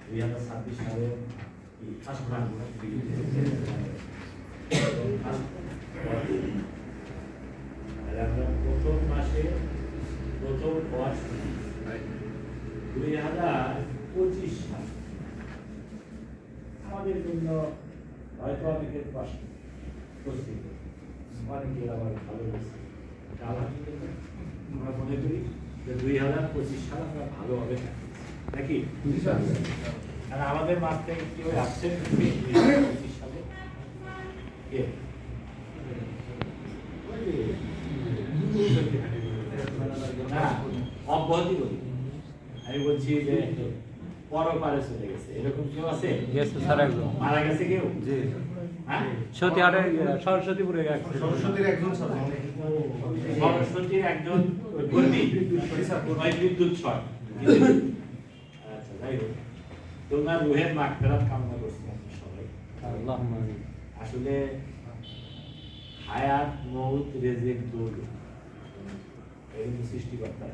2026 সালে first run আমরা প্রথম মাসে প্রথম কোর্স 2025 সাল আমাদের জন্য হয়তো অনেকের কষ্ট প্রস্তুতি অনেকের আবার ভালো হয়েছে আলহামদুলিল্লাহ আমরা মনে করি যে 2025 সাল আমরা ভালোভাবে নাকি আর আমাদের মাঠ থেকে কেউ আসছেন 2025 সালে না অব্যাহতি করি আমি বলছি যে পরপারে চলে গেছে এরকম কেউ আছে মারা গেছে কেউ জি হ্যাঁ সরস্বতীপুরে সরস্বতীর একজন সরস্বতীর একজন কর্মী বিদ্যুৎ শট আচ্ছা যাই হোক তোমার রুহের মাগফিরাত কামনা করছি আপনি সবাই আসলে হায়াত মউত রিজিক দুল এই সৃষ্টিকর্তা